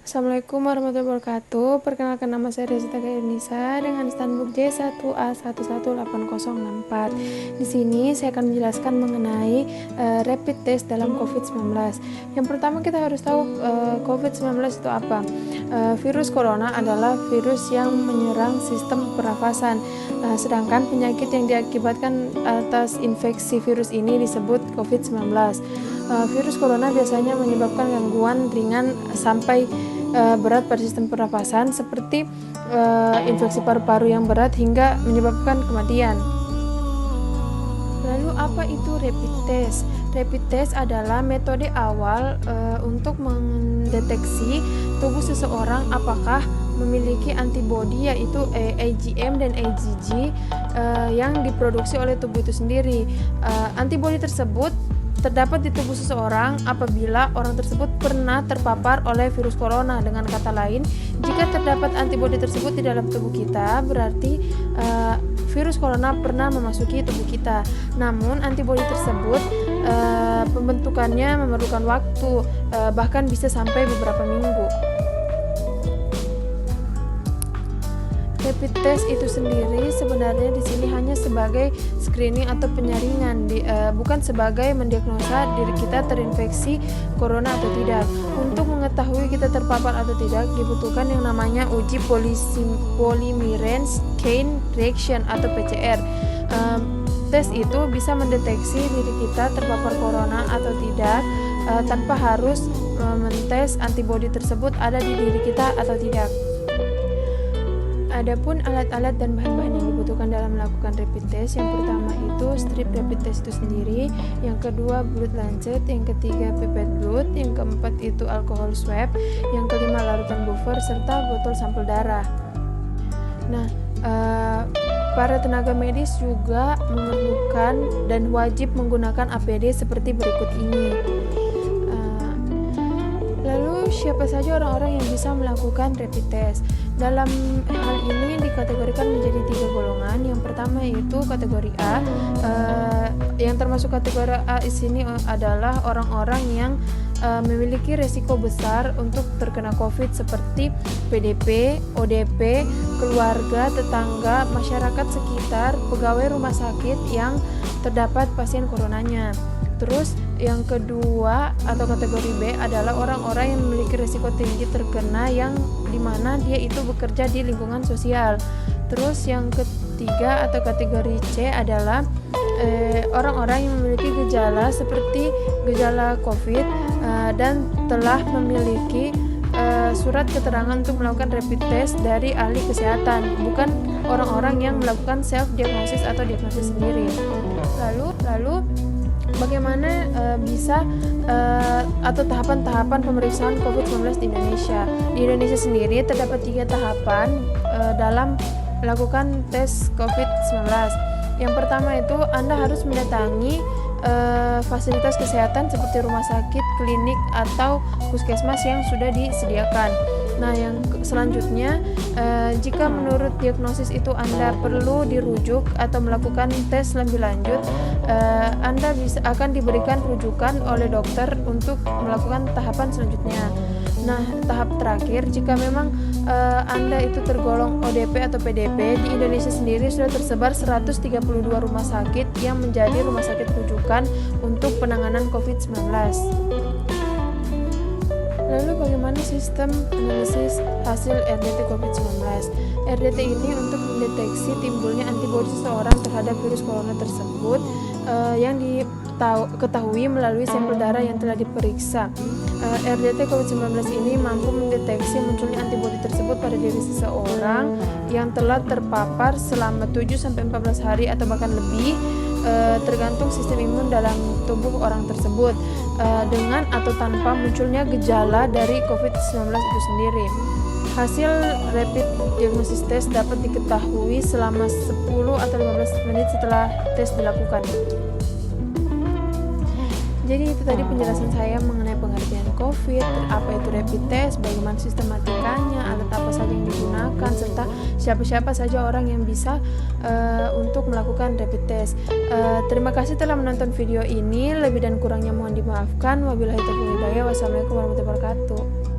Assalamualaikum warahmatullahi wabarakatuh. Perkenalkan, nama saya Rezita Gairnisa dengan standbook J1A118064. Di sini saya akan menjelaskan mengenai rapid test dalam COVID-19. Yang pertama kita harus tahu COVID-19 itu apa. Virus corona adalah virus yang menyerang sistem pernafasan. Sedangkan penyakit yang diakibatkan atas infeksi virus ini disebut COVID-19. Virus corona biasanya menyebabkan gangguan ringan sampai berat pada sistem pernafasan seperti infeksi paru-paru yang berat hingga menyebabkan kematian. Lalu apa itu rapid test? Rapid test adalah metode awal untuk mendeteksi tubuh seseorang apakah memiliki antibodi, yaitu IgM dan IgG yang diproduksi oleh tubuh itu sendiri. Antibodi tersebut terdapat di tubuh seseorang apabila orang tersebut pernah terpapar oleh virus corona. Dengan kata lain, jika terdapat antibodi tersebut di dalam tubuh kita, berarti virus corona pernah memasuki tubuh kita. Namun antibodi tersebut pembentukannya memerlukan waktu, bahkan bisa sampai beberapa minggu. Rapid test itu sendiri sebenarnya di sini hanya sebagai screening atau penyaringan, bukan sebagai mendiagnosa diri kita terinfeksi corona atau tidak. Untuk mengetahui kita terpapar atau tidak, dibutuhkan yang namanya uji polymerase chain reaction atau PCR. Tes itu bisa mendeteksi diri kita terpapar corona atau tidak tanpa harus mentes antibodi tersebut ada di diri kita atau tidak. Adapun alat-alat dan bahan-bahan yang dibutuhkan dalam melakukan rapid test, yang pertama itu strip rapid test itu sendiri, yang kedua blood lancet, yang ketiga pipette blood, yang keempat itu alcohol swab, yang kelima larutan buffer serta botol sampel darah. Nah, para tenaga medis juga memerlukan dan wajib menggunakan APD seperti berikut ini. Lalu siapa saja orang-orang yang bisa melakukan rapid test? Dalam hal ini dikategorikan menjadi 3 golongan. Yang pertama yaitu kategori A. Yang termasuk kategori A di sini adalah orang-orang yang memiliki resiko besar untuk terkena COVID seperti PDP, ODP, keluarga, tetangga, masyarakat sekitar, pegawai rumah sakit yang terdapat pasien coronanya. Terus yang kedua atau kategori B adalah orang-orang yang memiliki risiko tinggi terkena, yang dimana dia itu bekerja di lingkungan sosial. Terus yang ketiga atau kategori C adalah orang-orang yang memiliki gejala seperti gejala COVID dan telah memiliki surat keterangan untuk melakukan rapid test dari ahli kesehatan, bukan orang-orang yang melakukan self diagnosis atau diagnosis sendiri. Lalu bagaimana bisa atau tahapan-tahapan pemeriksaan COVID-19 di Indonesia? Di Indonesia sendiri terdapat 3 tahapan dalam melakukan tes COVID-19. Yang pertama itu Anda harus mendatangi fasilitas kesehatan seperti rumah sakit, klinik, atau puskesmas yang sudah disediakan. Nah, yang selanjutnya, jika menurut diagnosis itu Anda perlu dirujuk atau melakukan tes lebih lanjut, Anda akan diberikan rujukan oleh dokter untuk melakukan tahapan selanjutnya. Nah, tahap terakhir, jika memang Anda itu tergolong ODP atau PDP, di Indonesia sendiri sudah tersebar 132 rumah sakit yang menjadi rumah sakit rujukan untuk penanganan COVID-19. Lalu bagaimana sistem analisis hasil RDT COVID-19? RDT ini untuk mendeteksi timbulnya antibodi seseorang terhadap virus corona tersebut yang diketahui melalui sampel darah yang telah diperiksa. RDT COVID-19 ini mampu mendeteksi munculnya antibodi tersebut pada diri seseorang yang telah terpapar selama 7-14 hari atau bahkan lebih, tergantung sistem imun dalam tubuh orang tersebut, dengan atau tanpa munculnya gejala dari COVID-19 itu sendiri. Hasil rapid diagnosis test dapat diketahui selama 10 atau 15 menit setelah tes dilakukan. Jadi itu tadi penjelasan saya mengenai pengertian COVID, apa itu rapid test, bagaimana sistematikanya, alat apa saja yang digunakan, serta siapa-siapa saja orang yang bisa untuk melakukan rapid test. Terima kasih telah menonton video ini. Lebih dan kurangnya mohon dimaafkan. Wabillahi taufiq wal hidayah. Wassalamualaikum warahmatullahi wabarakatuh.